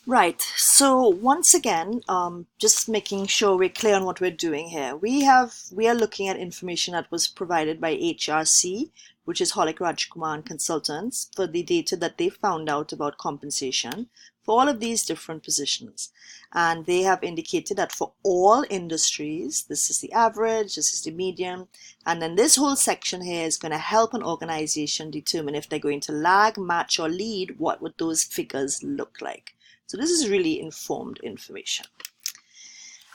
Right. So once again, just making sure we're clear on what we're doing here. We are looking at information that was provided by HRC, which is Holik Rajkumar and Consultants, for the data that they found out about compensation for all of these different positions. And they have indicated that for all industries, this is the average, this is the median, and then this whole section here is going to help an organization determine if they're going to lag, match, or lead. What would those figures look like? So this is really informed information.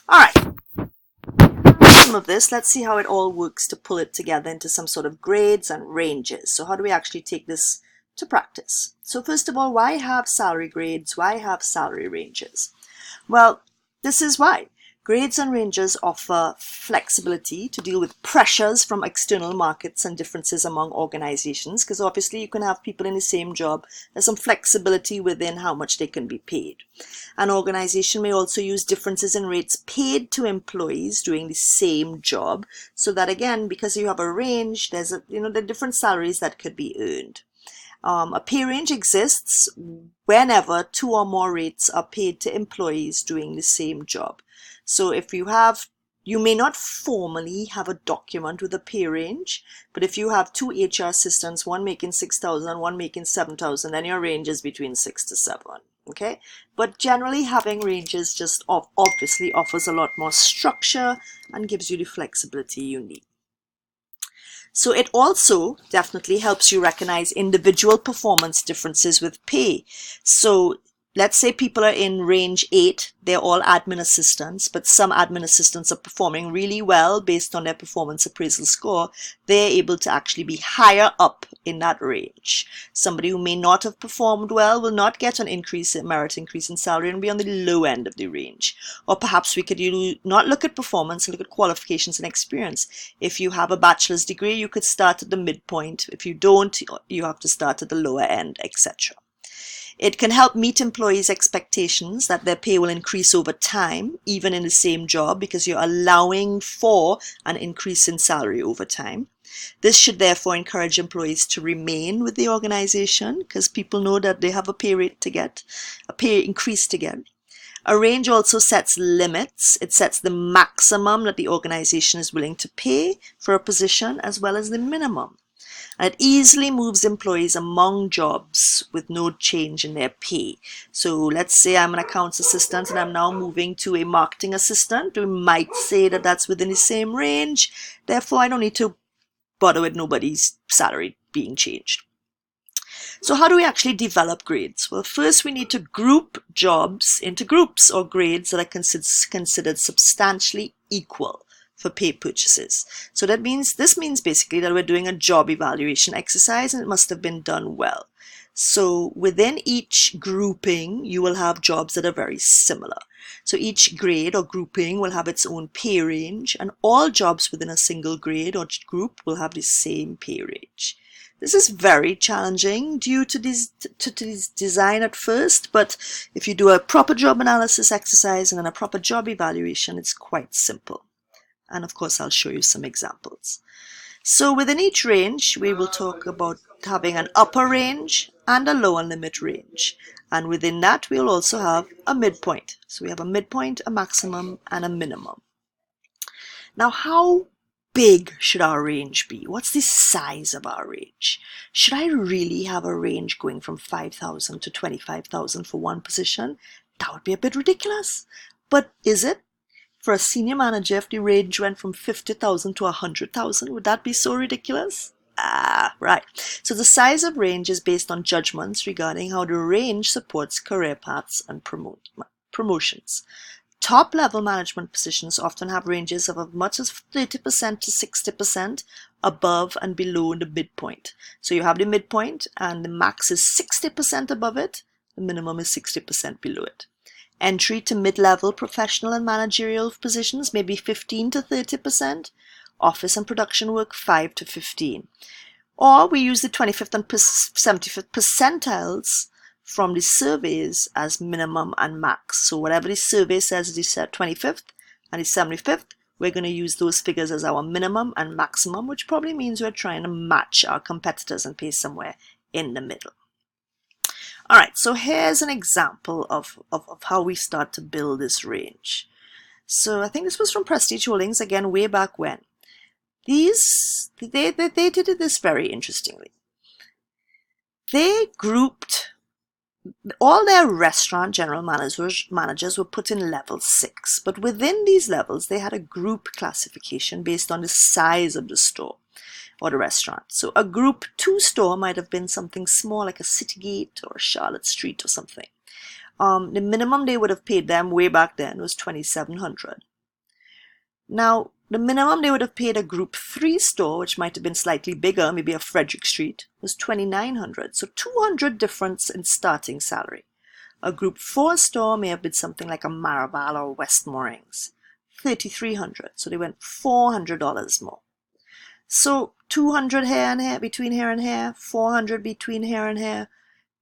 All right, some of this, let's see how it all works to pull it together into some sort of grades and ranges. So how do we actually take this to practice? So first of all, why have salary grades? Why have salary ranges? Well, this is why. Grades and ranges offer flexibility to deal with pressures from external markets and differences among organizations, because obviously you can have people in the same job. There's some flexibility within how much they can be paid. An organization may also use differences in rates paid to employees doing the same job, so that again, because you have a range, there are different salaries that could be earned. A pay range exists whenever two or more rates are paid to employees doing the same job. So if you may not formally have a document with a pay range, but if you have two HR assistants, one making 6,000 and one making 7,000, then your range is between 6 to 7. Okay, but generally having ranges just obviously offers a lot more structure and gives you the flexibility you need. So it also definitely helps you recognize individual performance differences with pay. So let's say people are in range 8, they're all admin assistants, but some admin assistants are performing really well based on their performance appraisal score. They're able to actually be higher up in that range. Somebody who may not have performed well will not get an merit increase in salary and be on the low end of the range. Or perhaps we could not look at performance, look at qualifications and experience. If you have a bachelor's degree, you could start at the midpoint. If you don't, you have to start at the lower end, etc. It can help meet employees' expectations that their pay will increase over time, even in the same job, because you're allowing for an increase in salary over time. This should therefore encourage employees to remain with the organization, because people know that they have a pay increase to get. A range also sets limits. It sets the maximum that the organization is willing to pay for a position, as well as the minimum. And it easily moves employees among jobs with no change in their pay. So let's say I'm an accounts assistant and I'm now moving to a marketing assistant. We might say that that's within the same range. Therefore, I don't need to bother with nobody's salary being changed. So how do we actually develop grades? Well, first we need to group jobs into groups or grades that are considered substantially equal for pay purchases. So this means basically that we're doing a job evaluation exercise and it must have been done well. So within each grouping, you will have jobs that are very similar. So each grade or grouping will have its own pay range, and all jobs within a single grade or group will have the same pay range. This is very challenging due to this design at first, but if you do a proper job analysis exercise and then a proper job evaluation, it's quite simple. And of course, I'll show you some examples. So within each range, we will talk about having an upper range and a lower limit range. And within that, we'll also have a midpoint. So we have a midpoint, a maximum, and a minimum. Now, how big should our range be? What's the size of our range? Should I really have a range going from 5,000 to 25,000 for one position? That would be a bit ridiculous. But is it? For a senior manager, if the range went from 50,000 to 100,000, would that be so ridiculous? Right. So the size of range is based on judgments regarding how the range supports career paths and promotions. Top-level management positions often have ranges of as much as 30% to 60% above and below the midpoint. So you have the midpoint and the max is 60% above it, the minimum is 60% below it. Entry to mid-level professional and managerial positions may be 15 to 30%, office and production work 5 to 15. Or we use the 25th and 75th percentiles from the surveys as minimum and max. So whatever the survey says is the 25th and the 75th, we're going to use those figures as our minimum and maximum, which probably means we're trying to match our competitors and pay somewhere in the middle. All right, so here's an example of how we start to build this range. So I think this was from Prestige Holdings, again, way back when. They did this very interestingly. They grouped all their restaurant general managers were put in level 6, but within these levels they had a group classification based on the size of the store or the restaurant. So a group 2 store might have been something small like a Citygate or a Charlotte Street or something. The minimum they would have paid them way back then was $2,700. Now, the minimum they would have paid a group 3 store, which might have been slightly bigger, maybe a Frederick Street, was $2,900. So $200 difference in starting salary. A group 4 store may have been something like a Maribel or West Moorings, $3,300. So they went $400 more. So 200 here and here, between here and here, 400 between here and here,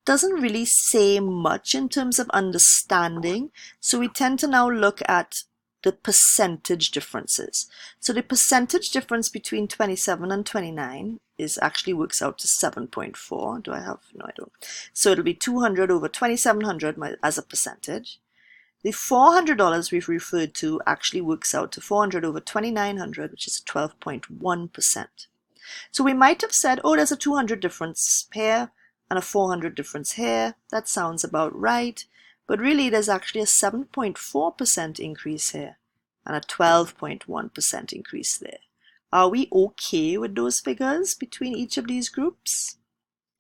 doesn't really say much in terms of understanding. So we tend to now look at the percentage differences. So the percentage difference between 27 and 29 is actually works out to 7.4. Do I have? No, I don't. So it'll be 200 over 2,700 as a percentage. The $400 we've referred to actually works out to 400 over 2,900, which is 12.1%. So we might have said, oh, there's a 200 difference here and a 400 difference here. That sounds about right. But really, there's actually a 7.4% increase here and a 12.1% increase there. Are we okay with those figures between each of these groups?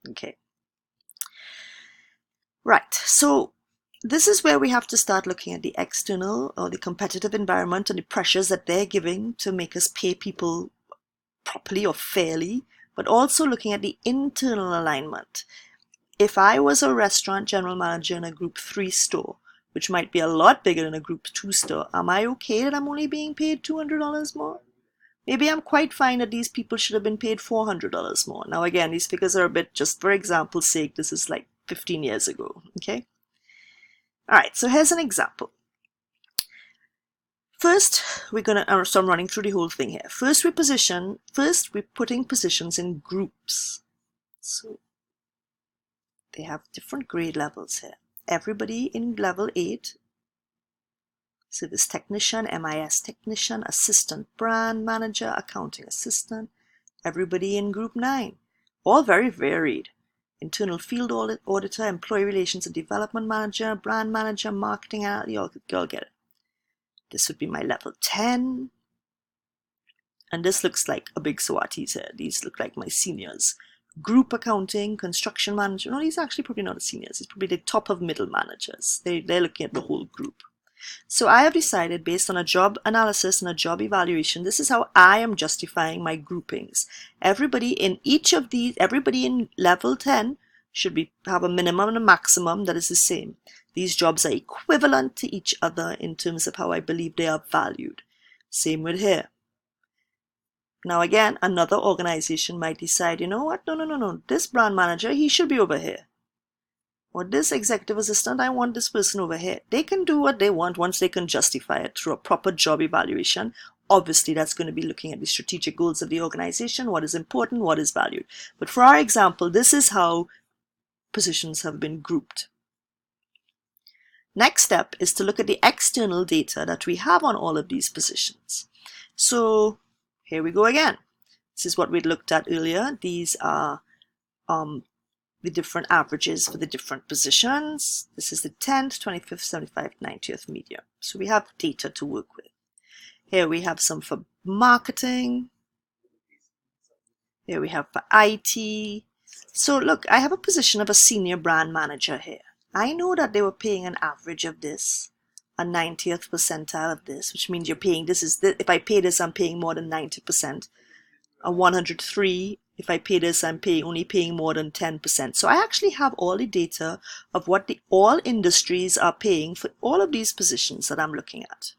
Okay. Right, so this is where we have to start looking at the external or the competitive environment and the pressures that they're giving to make us pay people properly or fairly, but also looking at the internal alignment. If I was a restaurant general manager in a group 3 store, which might be a lot bigger than a group 2 store, am I okay that I'm only being paid $200 more? Maybe I'm quite fine that these people should have been paid $400 more. Now again, these figures are a bit, just for example's sake, this is like 15 years ago, okay? All right, so here's an example. First, we're gonna, so I'm running through the whole thing here. First, we're putting positions in groups. So they have different grade levels here. Everybody in level 8, service technician, MIS technician, assistant brand manager, accounting assistant. Everybody in group 9, all very varied. Internal field auditor, employee relations and development manager, brand manager, marketing, you all get it. This would be my level 10. And this looks like a big Swatis here. These look like my seniors. Group accounting, construction manager. No, these are actually probably not the seniors. It's probably the top of middle managers. They're looking at the whole group. So I have decided, based on a job analysis and a job evaluation, this is how I am justifying my groupings. Everybody in each of these, everybody in level 10 should have a minimum and a maximum that is the same. These jobs are equivalent to each other in terms of how I believe they are valued. Same with here. Now again, another organization might decide, you know what, no, this brand manager, he should be over here. Or this executive assistant, I want this person over here. They can do what they want once they can justify it through a proper job evaluation. Obviously, that's going to be looking at the strategic goals of the organization, what is important, what is valued. But for our example, this is how positions have been grouped. Next step is to look at the external data that we have on all of these positions. So here we go again. This is what we looked at earlier. These are the different averages for the different positions. This is the 10th, 25th, 75th, 90th median. So we have data to work with. Here we have some for marketing. Here we have for IT. So look, I have a position of a senior brand manager here. I know that they were paying an average of this, a 90th percentile of this, which means you're paying, if I pay this, I'm paying more than 90%. A 103, if I pay this, I'm only paying more than 10%. So I actually have all the data of what all industries are paying for all of these positions that I'm looking at.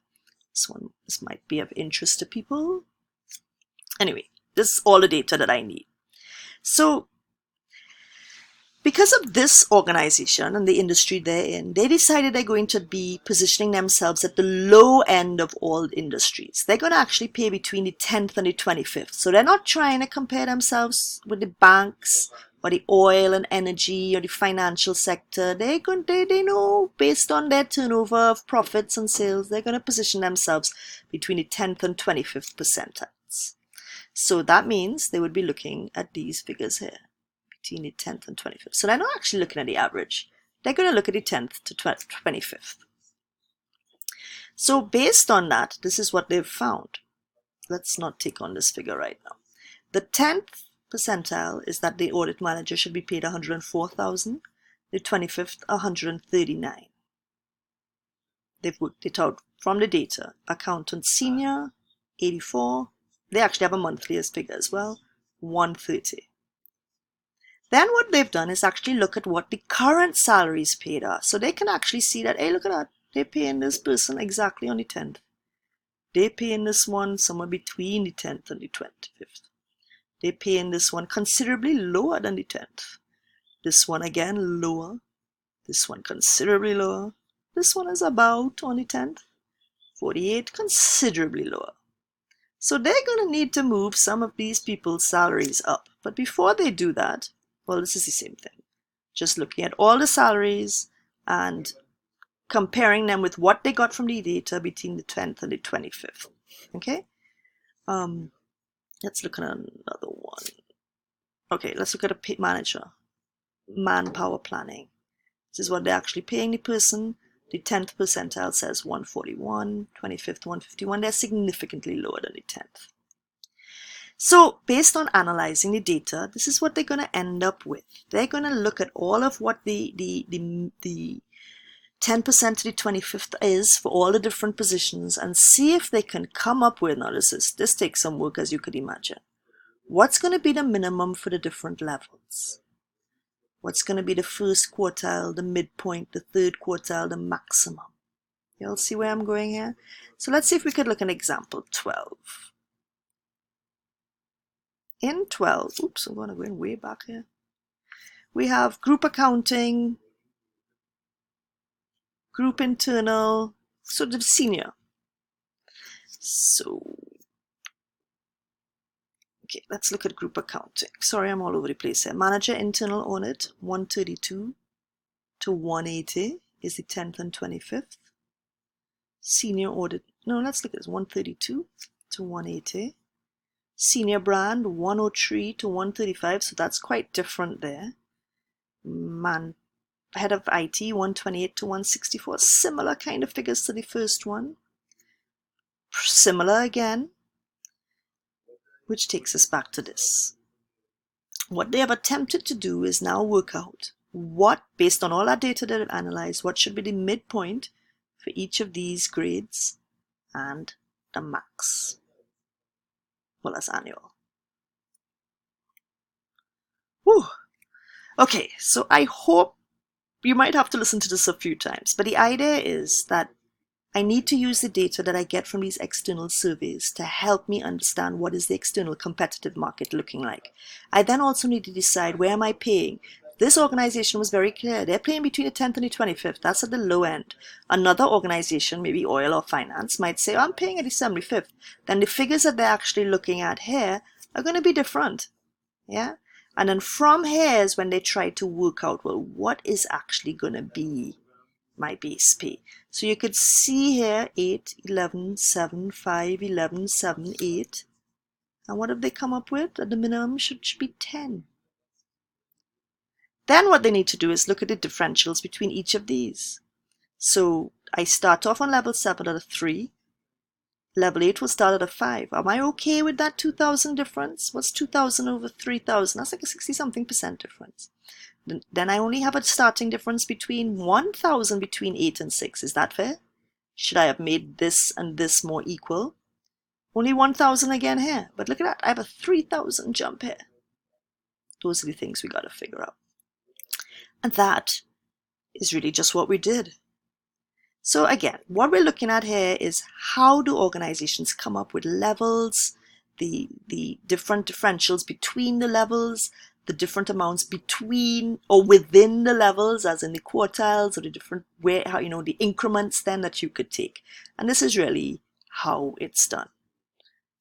This might be of interest to people. Anyway, this is all the data that I need. So because of this organization and the industry they're in, they decided they're going to be positioning themselves at the low end of all industries. They're going to actually pay between the 10th and the 25th. So they're not trying to compare themselves with the banks, or the oil and energy or the financial sector, they know based on their turnover of profits and sales, they're going to position themselves between the 10th and 25th percentiles. So that means they would be looking at these figures here, between the 10th and 25th. So they're not actually looking at the average. They're going to look at the 10th to 25th. So based on that, this is what they've found. Let's not take on this figure right now. The 10th percentile is that the audit manager should be paid $104,000, the 25th $139,000. They've worked it out from the data. Accountant senior, 84. They actually have a monthly as figure as well, 130. Then what they've done is actually look at what the current salaries paid are. So they can actually see that, hey, look at that. They're paying this person exactly on the 10th. They're paying this one somewhere between the 10th and the 25th. They're paying this one considerably lower than the 10th. This one again lower. This one considerably lower. This one is about on the 10th. 48, considerably lower. So they're going to need to move some of these people's salaries up. But before they do that, well, this is the same thing. Just looking at all the salaries and comparing them with what they got from the data between the 10th and the 25th. Okay? Let's look at another one. Okay, let's look at a manager. Manpower planning. This is what they're actually paying the person. The 10th percentile says 141, 25th 151. They're significantly lower than the 10th. So based on analyzing the data, this is what they're going to end up with. They're going to look at all of what the 10% to the 25th is for all the different positions and see if they can come up with, now this takes some work as you could imagine. What's going to be the minimum for the different levels? What's going to be the first quartile, the midpoint, the third quartile, the maximum? You'll see where I'm going here? So let's see if we could look at example 12. In 12, oops, I'm going to go way back here. We have group accounting, group internal, so the senior. So, okay, let's look at group accounting. Sorry, I'm all over the place here. Manager internal audit, 132 to 180 is the 10th and 25th. Senior audit, no, let's look at this, 132 to 180. Senior brand, 103 to 135, so that's quite different there. Head of IT, 128 to 164, similar kind of figures to the first one. Similar again, which takes us back to this. What they have attempted to do is now work out what, based on all that data that they've analyzed, what should be the midpoint for each of these grades and the max. Well, that's annual. Whew. Okay, so I hope you might have to listen to this a few times, but the idea is that I need to use the data that I get from these external surveys to help me understand what is the external competitive market looking like. I then also need to decide, where am I paying? This organization was very clear. They're paying between the 10th and the 25th. That's at the low end. Another organization, maybe oil or finance, might say, oh, I'm paying at the 75th. Then the figures that they're actually looking at here are going to be different. Yeah? And then from here is when they try to work out, well, what is actually going to be my base pay? So you could see here 8, 11, 7, 5, 11, 7, 8. And what have they come up with? At the minimum should be 10. Then what they need to do is look at the differentials between each of these. So I start off on level 7 at a 3. Level 8 will start at a 5. Am I okay with that 2,000 difference? What's 2,000 over 3,000? That's like a 60-something% difference. Then I only have a starting difference between 1,000 between 8 and 6. Is that fair? Should I have made this and this more equal? Only 1,000 again here. But look at that. I have a 3,000 jump here. Those are the things we got to figure out. And that is really just what we did. So again, what we're looking at here is how do organizations come up with levels, the different differentials between the levels, the different amounts between or within the levels, as in the quartiles or the different the increments then that you could take. And this is really how it's done.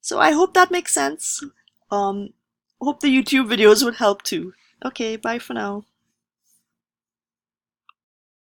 So I hope that makes sense. Hope the YouTube videos would help too. Okay, bye for now.